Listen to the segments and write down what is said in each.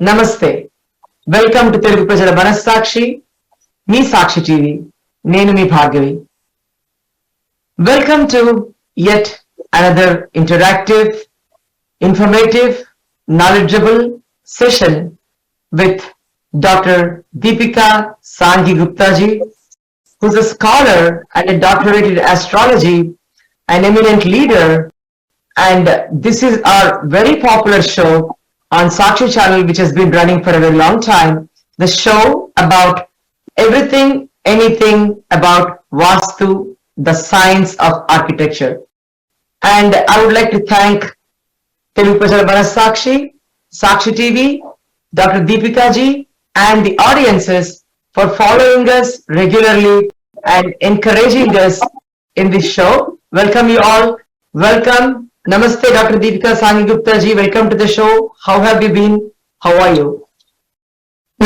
నమస్తే welcome to Telugu ప్రజల మనస్సాక్షి మీ సాక్షి టీవీ నేను మీ Bhargavi welcome to yet another interactive informative knowledgeable session with Dr. Dipika Sanghi Gupta ji, who's a scholar and a doctorate in astrology, an eminent leader, and this is our very popular show on Sakshi channel, which has been running for a very long time. The show about everything, anything about Vastu, the science of architecture. And I would like to thank Telugu Prajala Manasakshi, Sakshi TV, Dr. Dipika ji, and the audiences for following us regularly and encouraging us in this show. Welcome you all. Welcome. Namaste, Dr. Dipika Sanghi Gupta ji. Welcome to the show. How have you been? How are you?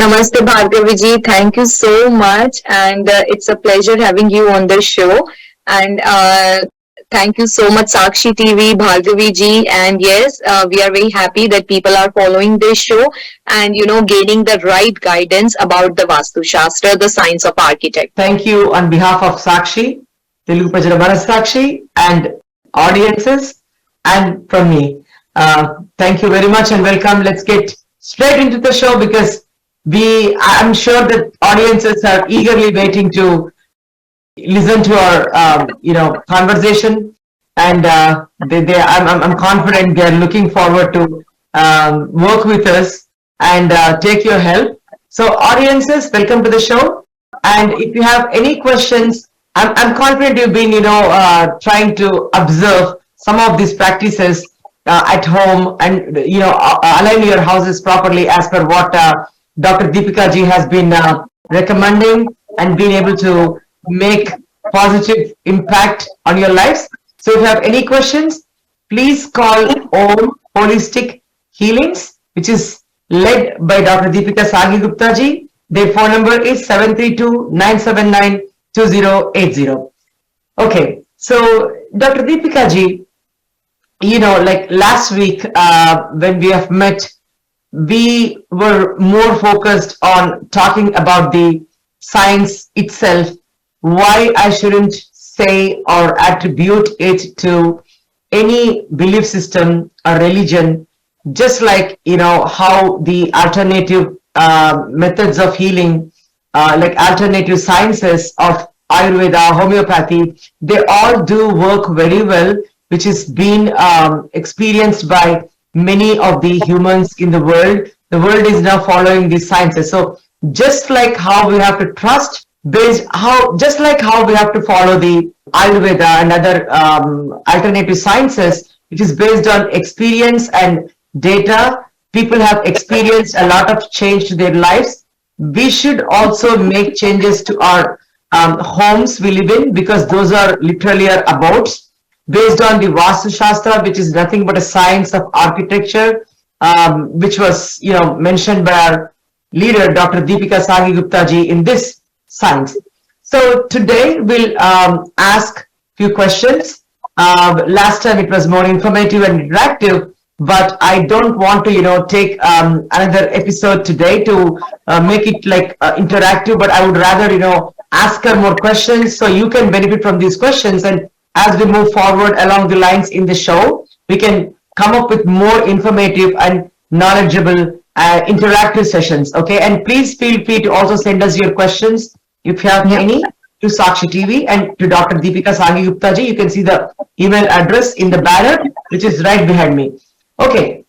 Namaste Bhargavi ji, thank you so much, and it's a pleasure having you on the show. And thank you so much Sakshi TV, Bhargavi ji, and yes, we are very happy that people are following this show and gaining the right guidance about the Vastu Shastra, the science of architect. Thank you on behalf of Sakshi, Telugu Prajala Manasakshi, and audiences, and from me. Thank you very much and welcome. Let's get straight into the show because I'm sure that audiences are eagerly waiting to listen to our conversation, and I'm confident they're looking forward to work with us and take your help. So audiences, welcome to the show, and if you have any questions, I'm confident you've been trying to observe some of these practices at home and align your houses properly as per what Dr. Dipika ji has been recommending and being able to make positive impact on your lives. So if you have any questions, please call Om Holistic Healings, which is led by Dr. Dipika Sanghi Gupta ji. Their phone number is 732-979-2080. Okay, so Dr. Dipika ji, like last week when we have met, we were more focused on talking about the science itself, why I shouldn't say or attribute it to any belief system or religion, just like how the alternative methods of healing, like alternative sciences of Ayurveda, homeopathy, they all do work very well, which is being experienced by many of the humans in the world. The world is now following these sciences. So just like how we have to trust, just like how we have to follow the Ayurveda and other alternative sciences, which is based on experience and data, people have experienced a lot of change to their lives. We should also make changes to our homes we live in, because those are literally our abodes, based on the Vastu Shastra, which is nothing but a science of architecture, which was mentioned by our leader, Dr. Dipika Sanghi Gupta ji, in this science. So today we'll ask few questions. Last time it was more informative and interactive, but I don't want to take another episode today to make it like interactive, but I would rather ask her more questions so you can benefit from these questions, and as we move forward along the lines in the show, we can come up with more informative and knowledgeable interactive sessions. Okay, and please feel free to also send us your questions if you have any to Sakshi TV and to Dr. Dipika Sanghi Gupta ji. You can see the email address in the banner, which is right behind me. Okay,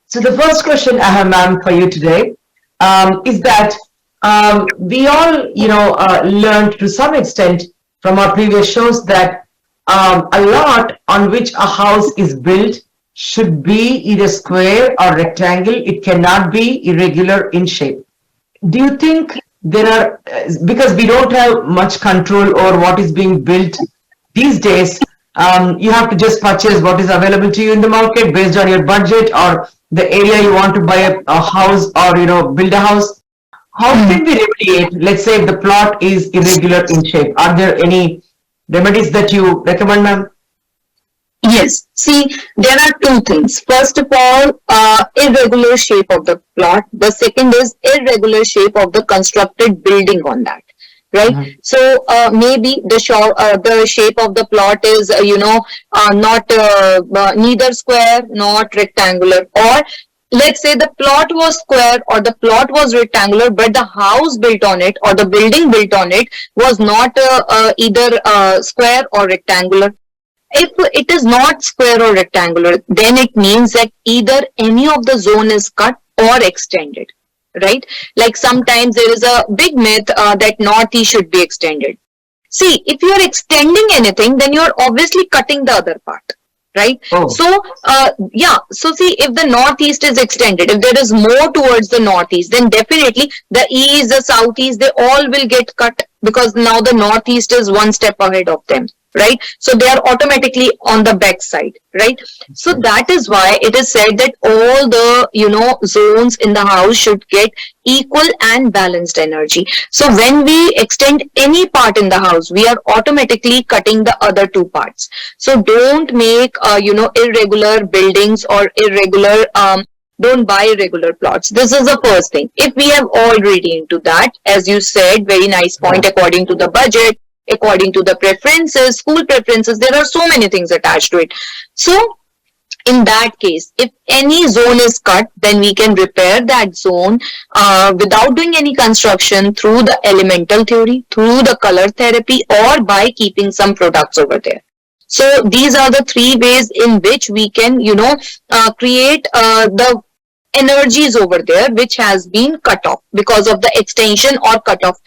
so the first question I have, ma'am, for you today is that we all learned to some extent from our previous shows that a lot on which a house is built should be either square or rectangle. It cannot be irregular in shape. Do you think there are, because we don't have much control over what is being built these days, you have to just purchase what is available to you in the market based on your budget or the area you want to buy a house or build a house. How can we remediate, let's say if the plot is irregular in shape? Are there any remedies that you recommend, ma'am? Yes. See, there are two things. First of all, irregular shape of the plot. The second is irregular shape of the constructed building on that. Right. Mhm. So maybe the shape of the plot is not neither square not rectangular, or let's say the plot was square or the plot was rectangular, but the house built on it or the building built on it was not either square or rectangular. If it is not square or rectangular, then it means that either any of the zone is cut or extended, right? Like sometimes there is a big myth that northeast should be extended. See, if you are extending anything, then you are obviously cutting the other part, right? Oh, So, yeah. So, see, if the northeast is extended, if there is more towards the northeast, then definitely the east, the southeast, they all will get cut because now the northeast is one step ahead of them, right? So they are automatically on the back side, right? So okay. that is why it is said that all the zones in the house should get equal and balanced energy. So when we extend any part in the house, we are automatically cutting the other two parts. So don't make irregular buildings or irregular don't buy irregular plots. This is the first thing. If we have already into that, as you said, very nice point, Yeah. according to the budget, according to the preferences, school preferences, there are so many things attached to it. So in that case, if any zone is cut, then we can repair that zone without doing any construction through the elemental theory, through the color therapy, or by keeping some products over there. So these are the three ways in which we can, create the energies over there which has been cut off because of the extension or cut off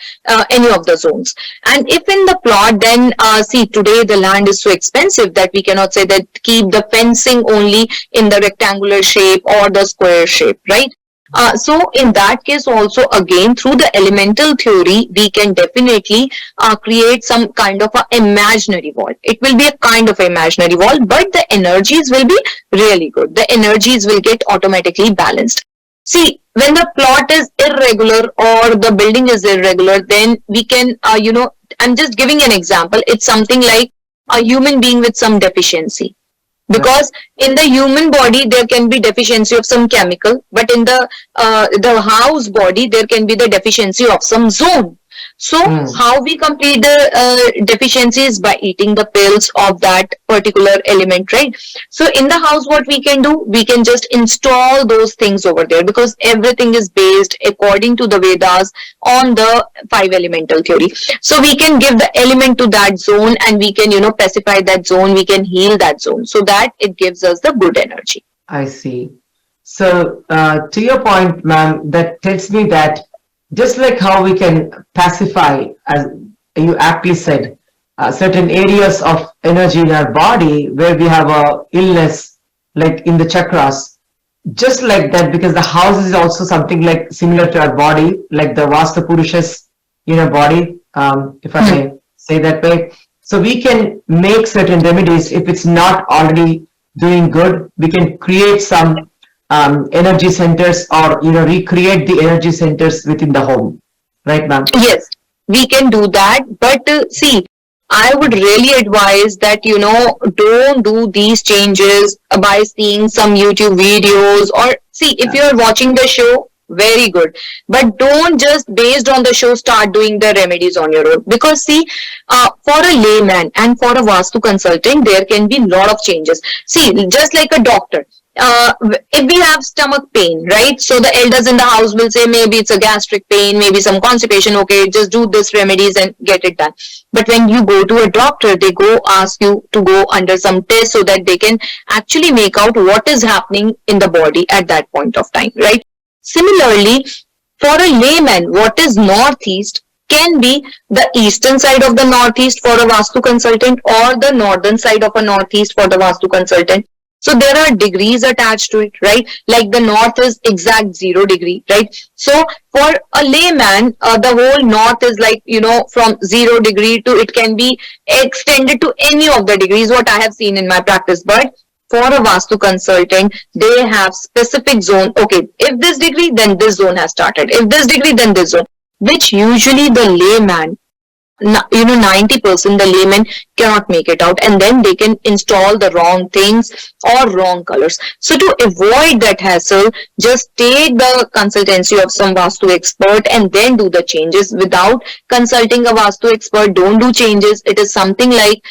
any of the zones. And if in the plot, then see, today the land is so expensive that we cannot say that keep the fencing only in the rectangular shape or the square shape, right? So in that case also, again, through the elemental theory, we can definitely create some kind of a imaginary wall. It will be a kind of imaginary wall, but the energies will be really good. The energies will get automatically balanced. See, when the plot is irregular or the building is irregular, then we can, I'm just giving an example. It's something like a human being with some deficiency, Right. because in the human body there can be deficiency of some chemical, but in the house body there can be the deficiency of some zone. So Mm. how we complete the deficiencies? By eating the pills of that particular element, right? So in the house, what we can do, we can just install those things over there, because everything is based according to the Vedas on the five elemental theory. So we can give the element to that zone, and we can pacify that zone, we can heal that zone, so that it gives us the good energy. I see. So, to your point, ma'am, that tells me that just like how we can pacify, as you aptly said, certain areas of energy in our body where we have a illness, like in the chakras, just like that, because the house is also something like similar to our body, like the Vasta Purushas in our body, if I may say that way. So we can make certain remedies if it's not already doing good. We can create some energy centers, or recreate the energy centers within the home, right, ma'am? Yes, we can do that. But see, I would really advise that, don't do these changes by seeing some YouTube videos, or see, if Yeah. you're watching the show, very good. But don't just based on the show start doing the remedies on your own. Because see, for a layman and for a Vastu consultant, there can be a lot of changes. See, just like a doctor, if we have stomach pain, right? So the elders in the house will say maybe it's a gastric pain, maybe some constipation. Okay, just do this remedies and get it done. But when you go to a doctor, they go ask you to go under some test so that they can actually make out what is happening in the body at that point of time, right? Similarly, for a layman, what is northeast can be the eastern side of the northeast for a Vastu consultant, or the northern side of a northeast for the Vastu consultant. So there are degrees attached to it, right? Like the north is exact 0 degree, right? So for a layman, the whole north is like, from 0 degree to, it can be extended to any of the degrees, what I have seen in my practice. But for a Vastu consultant, they have specific zone. Okay, if this degree, then this zone has started. If this degree, then this zone, which usually the layman 90% the layman cannot make it out, and then they can install the wrong things or wrong colors. So to avoid that hassle, just take the consultancy of some Vastu expert and then do the changes. Without consulting a Vastu expert, don't do changes. It is something like,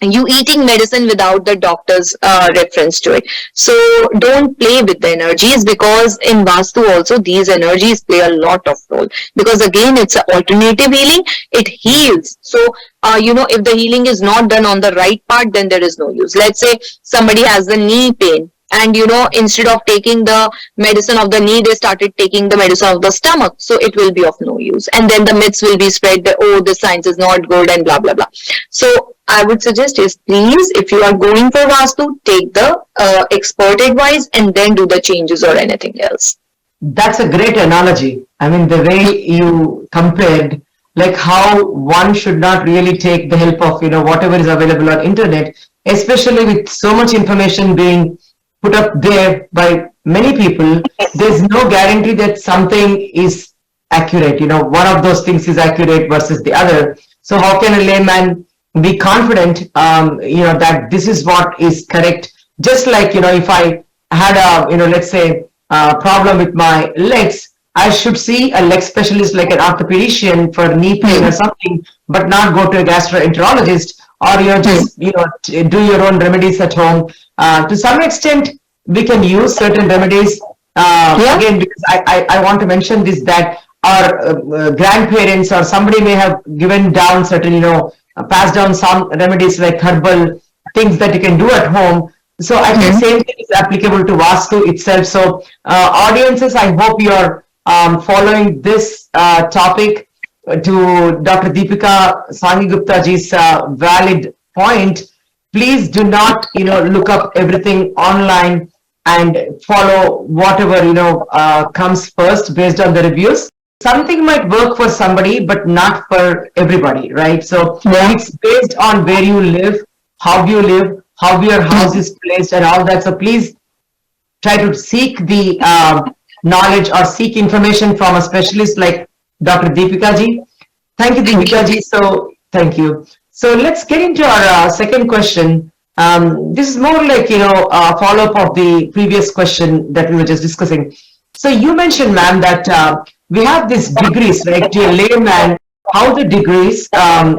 you eating medicine without the doctor's reference to it. So don't play with the energies, because in Vastu also these energies play a lot of role, because again it's an alternative healing. It heals. So if the healing is not done on the right part, then there is no use. Let's say somebody has the knee pain, and instead of taking the medicine of the knee, they started taking the medicine of the stomach, so it will be of no use, and then the myths will be spread that, oh, this science is not good and blah blah blah. So I would suggest is, please, if you are going for Vastu, take the expert advice and then do the changes or anything else. That's a great analogy. I mean, the way you compared, like how one should not really take the help of, whatever is available on internet, especially with so much information being put up there by many people. There's no guarantee that something is accurate. One of those things is accurate versus the other. So how can a layman be confident, that this is what is correct? Just like, if I had a, let's say, problem with my legs, I should see a leg specialist like an orthopedician for knee pain or something, but not go to a gastroenterologist, or just do your own remedies at home. To some extent, we can use certain remedies. Again, because I want to mention this, that our grandparents or somebody may have given down certain, passed down some remedies like herbal things that you can do at home. So I think same thing is applicable to Vastu itself. So audiences, I hope you're following this topic to Dr. Dipika Sanghi Gupta ji's valid point. Please do not, look up everything online and follow whatever, comes first based on the reviews. Something might work for somebody, but not for everybody, right? So it's based on where you live, how you live, how your house is placed, and all that. So please try to seek the knowledge or seek information from a specialist like Dr. Dipika ji. Thank you, Dipika ji. So thank you. So let's get into our second question. This is more like, a follow-up of the previous question that we were just discussing. So you mentioned, ma'am, that we have these degrees, right? To a layman, how the degrees, how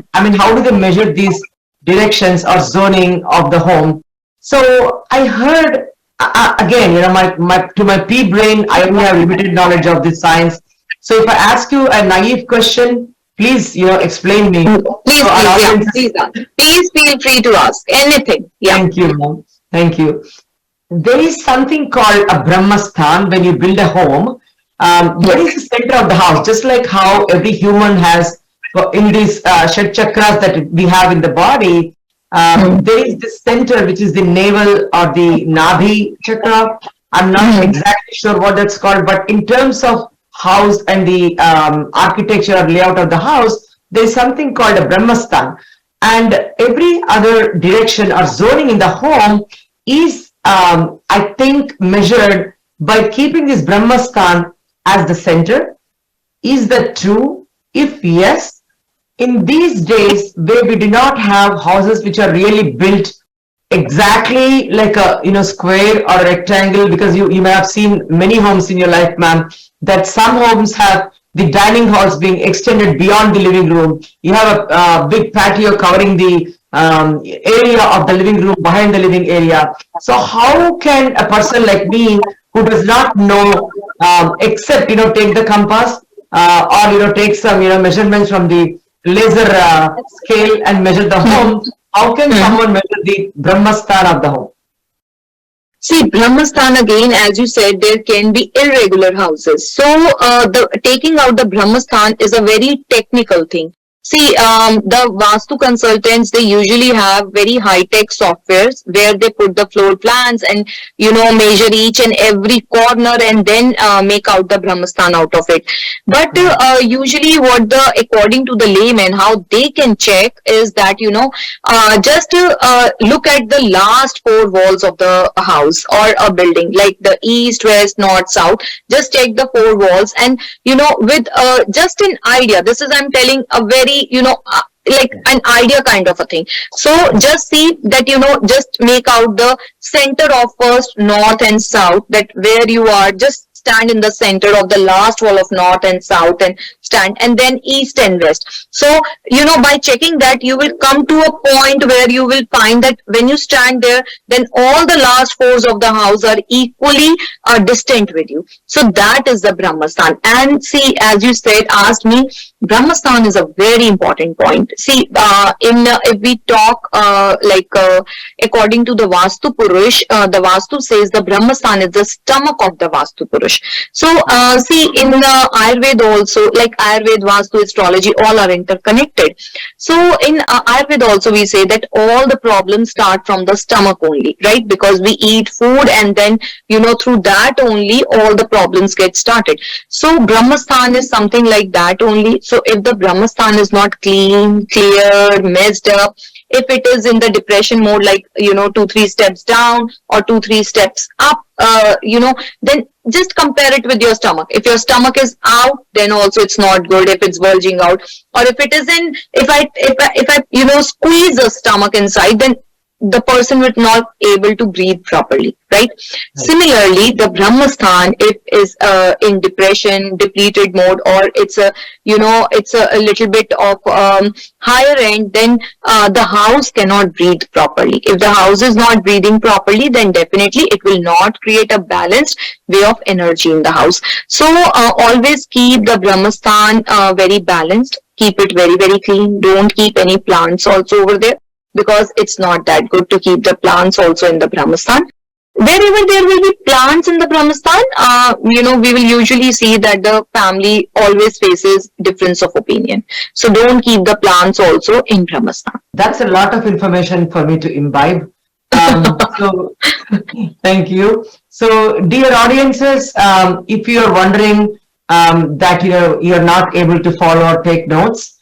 do they measure these directions or zoning of the home? So I heard, again, to my pea brain, I only have limited knowledge of this science. So if I ask you a naive question, please, explain me. Please feel free to ask anything. Yeah. Thank you, ma'am. Thank you. There is something called a Brahmasthan when you build a home. What is the center of the house? Just like how every human has, in these Shat chakras that we have in the body, there is the center, which is the navel or the Nabhi chakra. I'm not exactly sure what that's called, but in terms of house and the architecture or layout of the house, there is something called a Brahmasthan. And every other direction or zoning in the home is, I think, measured by keeping this Brahmasthan as the center. Is that true? If yes, in these days where we do not have houses which are really built exactly like a square or a rectangle, because you may have seen many homes in your life, ma'am, that some homes have the dining halls being extended beyond the living room. You have a big patio covering the area of the living room behind the living area. So how can a person like me who does not know, except take the compass or take some measurements from the laser scale and measure the home? How can someone measure the Brahmasthan of the home? See, Brahmasthan, again, as you said, there can be irregular houses. So, the taking out the Brahmasthan is a very technical thing. See, the Vastu consultants, they usually have very high-tech softwares where they put the floor plans and, measure each and every corner and then make out the Brahmastan out of it. But usually according to the layman, how they can check is that, just look at the last four walls of the house or a building, like the east, west, north, south. Just check the four walls and, with just an idea. This is, I'm telling, a very, like an idea kind of a thing. So just see that, just make out the center of first north and south, that where you are, just stand in the center of the last wall of north and south and stand, and then east and west. So, by checking that, you will come to a point where you will find that when you stand there, then all the last fours of the house are equally distant with you. So that is the Brahmastan. And see, as you said, asked me, Brahmastan is a very important point. See, if we talk according to the Vastu Purush, the Vastu says the Brahmastan is the stomach of the Vastu Purush. So, see, in the Ayurveda also, like Ayurveda, Vastu, astrology, all are interconnected. So, in Ayurveda also, we say that all the problems start from the stomach only, right? Because we eat food and then, through that only all the problems get started. So, Brahmastan is something like that only. So, if the Brahmastan is not clean, clear, messed up, if it is in the depression mode, like, 2-3 steps down or 2-3 steps up, then just compare it with your stomach. If your stomach is out, then also it's not good if it's bulging out. Or if it is in, if I squeeze the stomach inside, then the person will not able to breathe properly, right? Similarly, the Brahmastan, if is in depression, depleted mode, or it's a little bit of higher end, then the house cannot breathe properly. If the house is not breathing properly, then definitely it will not create a balanced way of energy in the house. So always keep the Brahmastan very balanced. Keep it very, very clean. Don't keep any plants also over there, because it's not that good to keep the plants also in the Brahmastan. Wherever there will be plants in the Brahmastan, we will usually see that the family always faces difference of opinion. So don't keep the plants also in Brahmastan. That's a lot of information for me to imbibe. So thank you. So dear audiences, if you're wondering that you're not able to follow or take notes,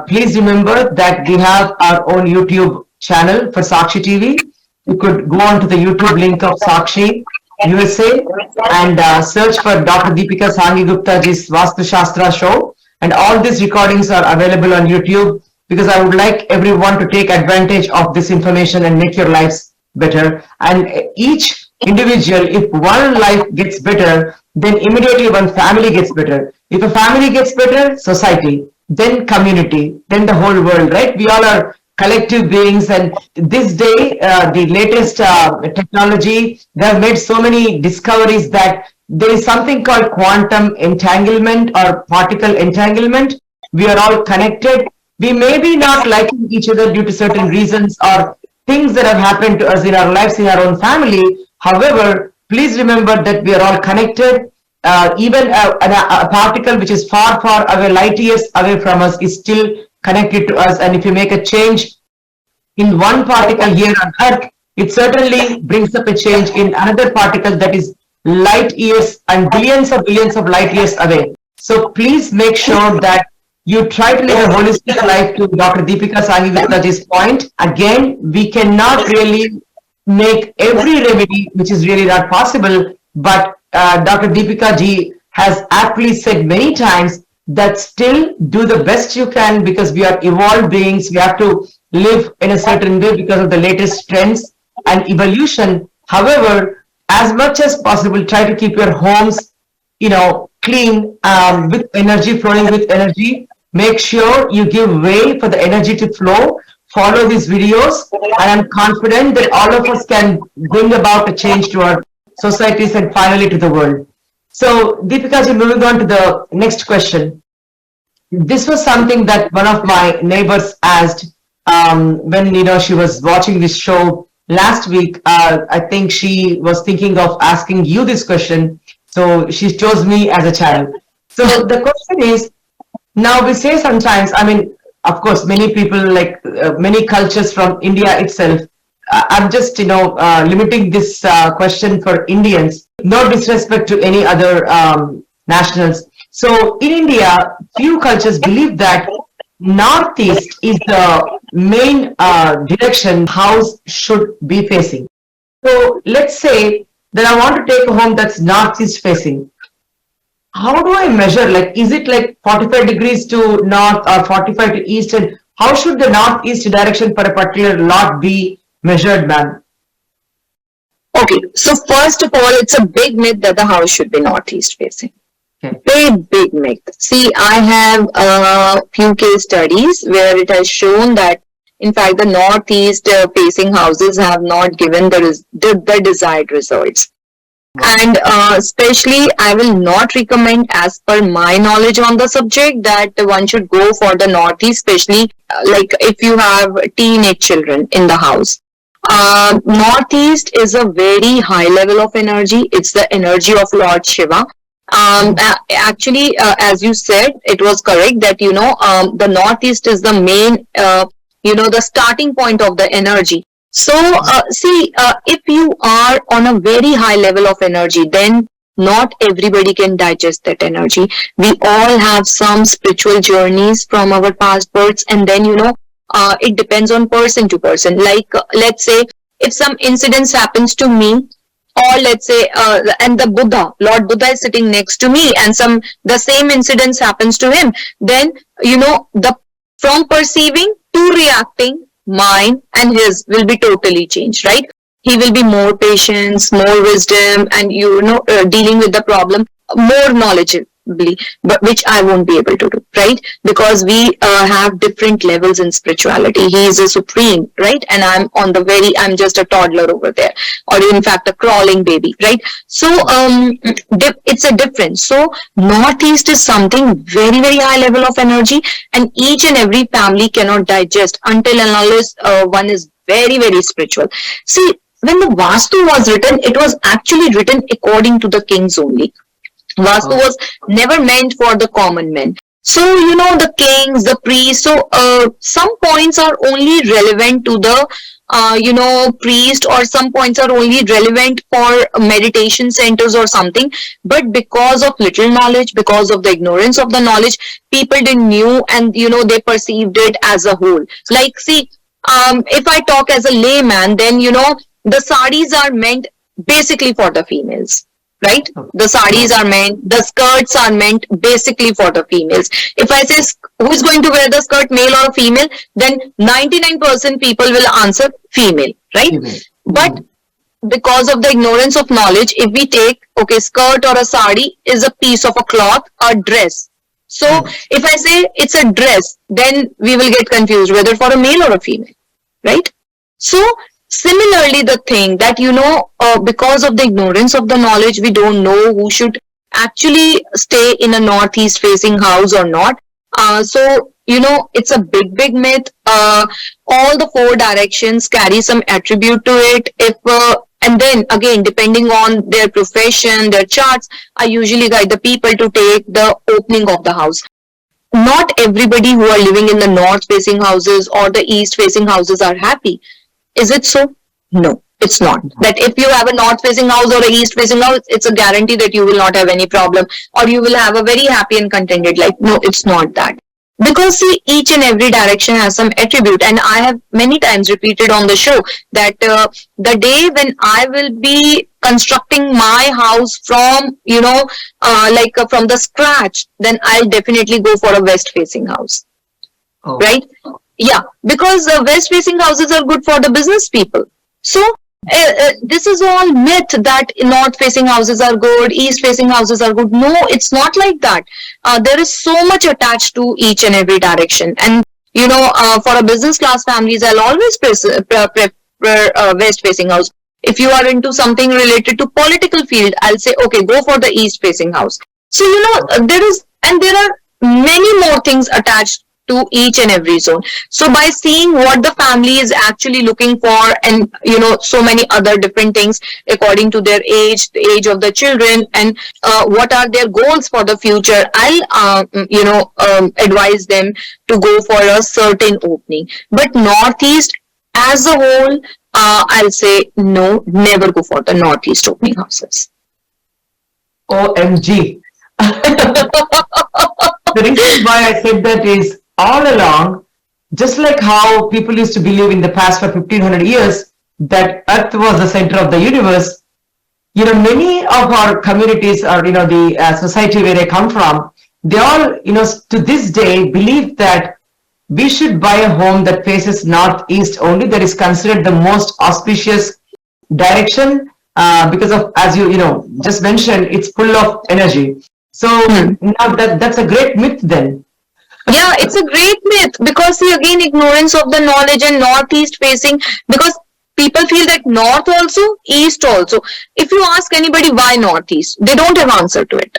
please remember that we have our own YouTube channel for Sakshi TV. You could go on to the YouTube link of Sakshi USA and search for Dr. Dipika Sanghi Gupta's Vastu Shastra show. And all these recordings are available on YouTube, because I would like everyone to take advantage of this information and make your lives better. And each individual, if one life gets better, then immediately one family gets better. If a family gets better, society, then community, then the whole world, right? We all are collective beings, and this day, the latest technology, they have made so many discoveries that there is something called quantum entanglement or particle entanglement. We are all connected. We may be not liking each other due to certain reasons or things that have happened to us in our lives, in our own family. However, please remember that we are all connected. Even a particle which is far, far away, light years away from us, is still connected to us. And if you make a change in one particle here on Earth, it certainly brings up a change in another particle that is light years and billions of light years away. So please make sure that you try to live a holistic life. To Dr. Dipika Sanghi Gupta's point, again, we cannot really make every remedy, which is really not possible, but Dr. Dipika ji has aptly said many times that still do the best you can, because we are evolved beings. We have to live in a certain way because of the latest trends and evolution. However, as much as possible, try to keep your homes, clean, with energy, flowing with energy. Make sure you give way for the energy to flow. Follow these videos, and I'm confident that all of us can bring about a change to our societies and finally to the world. So, Dipika ji, moving on to the next question. This was something that one of my neighbors asked when she was watching this show last week. I think she was thinking of asking you this question, so she chose me as a channel. So the question is, now we say sometimes, of course, many people like many cultures from India itself. I'm just, limiting this question for Indians. No disrespect to any other nationals. So in India, few cultures believe that northeast is the main direction house should be facing. So let's say that I want to take a home that's northeast facing. How do I measure? Like, is it like 45 degrees to north or 45 to east? And how should the northeast direction for a particular lot be measured, ma'am? Okay, so first of all, it's a big myth that the house should be northeast facing. Okay. Big myth. See, I have a few case studies where it has shown that, in fact, the northeast facing houses have not given the desired results. And especially, I will not recommend, as per my knowledge on the subject, that one should go for the northeast, especially like if you have teenage children in the house. Northeast is a very high level of energy. It's the energy of Lord Shiva. Actually, as you said, it was correct that, the northeast is the main, the starting point of the energy. So, if you are on a very high level of energy, then not everybody can digest that energy. We all have some spiritual journeys from our past births, and then, it depends on person to person. Like, let's say, if some incidents happens to me, or let's say, and the Buddha, Lord Buddha is sitting next to me, and the same incidents happens to him, then, from perceiving to reacting, mine and his will be totally changed, right? He will be more patience, more wisdom, and dealing with the problem more knowledgeably, but which I won't be able to do, right? Because we have different levels in spirituality. He is a supreme, right? And I'm just a toddler over there, or in fact a crawling baby, right? So it's a difference. So northeast is something very, very high level of energy, and each and every family cannot digest until and unless one is very, very spiritual. See, when the Vastu was written, it was actually written according to the kings only. Vastu was never meant for the common men. So, the kings, the priests, so some points are only relevant to the, priest, or some points are only relevant for meditation centers or something. But because of little knowledge, because of the ignorance of the knowledge, people didn't knew, and, they perceived it as a whole. Like, see, if I talk as a layman, then, the saris are meant basically for the females. Right? The saris are meant, the skirts are meant basically for the females. If I say who is going to wear the skirt, male or female, then 99% people will answer female, right? But because of the ignorance of knowledge, if we take, skirt or a sari is a piece of a cloth, a dress. So if I say it's a dress, then we will get confused whether for a male or a female, right? So similarly, the thing that, because of the ignorance of the knowledge, we don't know who should actually stay in a northeast facing house or not. So, it's a big myth. All the four directions carry some attribute to it. And then again, depending on their profession, their charts, I usually guide the people to take the opening of the house. Not everybody who are living in the north facing houses or the east facing houses are happy. Is it so? No, it's not. That if you have a north facing house or a east facing house, it's a guarantee that you will not have any problem, or you will have a very happy and contented life. No, it's not that. Because see, each and every direction has some attribute, and I have many times repeated on the show that the day when I will be constructing my house from, from the scratch, then I'll definitely go for a west facing house. Right? Yeah, because west facing houses are good for the business people. So this is all myth that north facing houses are good, east facing houses are good. No, it's not like that. There is so much attached to each and every direction. And, for a business class families, I'll always prefer west facing house. If you are into something related to political field, I'll say, okay, go for the east facing house. So, there are many more things attached to each and every zone. So by seeing what the family is actually looking for, and so many other different things according to their age, the age of the children, and what are their goals for the future, I'll advise them to go for a certain opening. But Northeast as a whole, I'll say no, never go for the Northeast opening houses. OMG. The reason why I said that is, all along, just like how people used to believe in the past for 1500 years that Earth was the center of the universe, many of our communities, or the society where I come from, they all, to this day believe that we should buy a home that faces northeast only, that is considered the most auspicious direction, because of, as you just mentioned, it's full of energy. So now that's a great myth then. Yeah, it's a great myth, because see, again, ignorance of the knowledge, and northeast facing, because people feel that north also, east also. If you ask anybody why northeast, they don't have answer to it.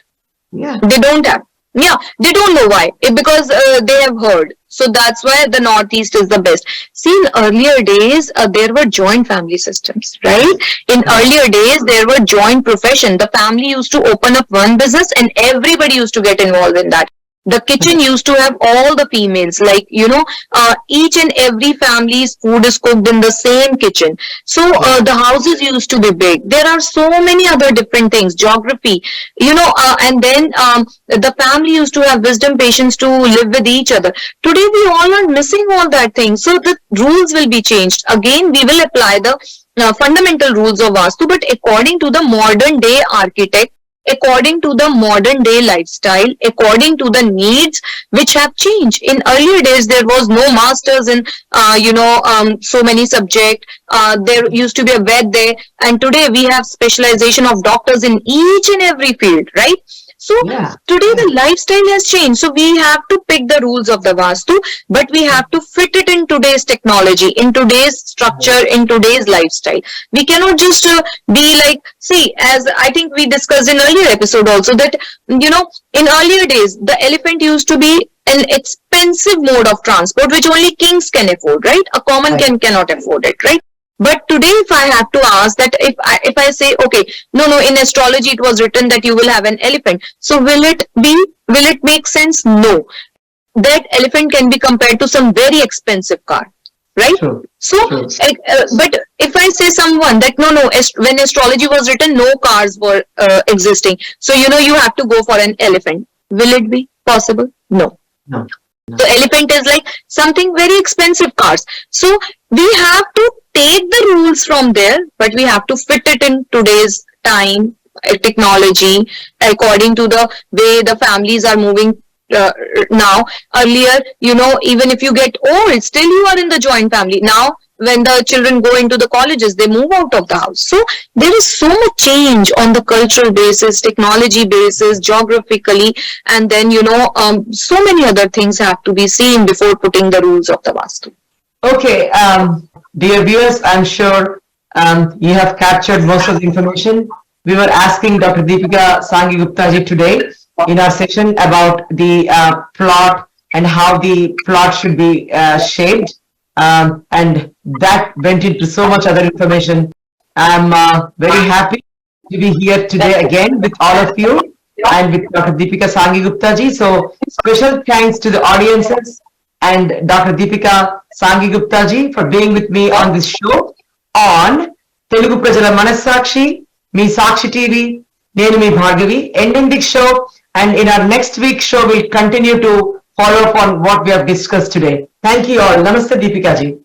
Yeah. They don't have. Yeah, they don't know why. Because they have heard. So that's why the Northeast is the best. See, in earlier days, there were joint family systems, right? In earlier days, there were joint profession. The family used to open up one business and everybody used to get involved in that. The kitchen used to have all the females, like, each and every family's food is cooked in the same kitchen. So the houses used to be big. There are so many other different things, geography, and then the family used to have wisdom, patience to live with each other. Today, we all are missing all that thing. So the rules will be changed. Again, we will apply the fundamental rules of Vastu, but according to the modern day architect, according to the modern day lifestyle, according to the needs which have changed. In earlier days, there was no masters in, so many subjects. There used to be a vet there. And today we have specialization of doctors in each and every field, right? So today the lifestyle has changed. So we have to pick the rules of the Vastu, but we have to fit it in today's technology, in today's structure, in today's lifestyle. We cannot just be like, see, as I think we discussed in earlier episode also, that, in earlier days, the elephant used to be an expensive mode of transport, which only kings can afford, right? A common cannot afford it, right? But today, if I have to ask that, if I say, okay, no, in astrology, it was written that you will have an elephant. So will it make sense? No. That elephant can be compared to some very expensive car, right? True. So, but if I say someone that, no, when astrology was written, no cars were existing. So, you have to go for an elephant. Will it be possible? No. So elephant is like something very expensive cars. So we have to take the rules from there, but we have to fit it in today's time, technology, according to the way the families are moving now. Earlier, even if you get old, still you are in the joint family. Now, when the children go into the colleges, they move out of the house. So there is so much change on the cultural basis, technology basis, geographically, and then, so many other things have to be seen before putting the rules of the Vastu. Okay, dear viewers, I'm sure you have captured most of the information. We were asking Dr. Dipika Sanghi Gupta ji today in our session about the plot and how the plot should be shaped. And that went into so much other information. I'm very happy to be here today again with all of you and with Dr. Dipika Sanghi Gupta ji. So special thanks to the audiences and Dr. Dipika Sanghi Gupta ji for being with me on this show on Telugu Prajala Manasakshi, me Sakshi TV, Nenu me Bhargavi, ending this show, and in our next week's show we'll continue to follow up on what we have discussed today. Thank you all. Namaste Dipika ji.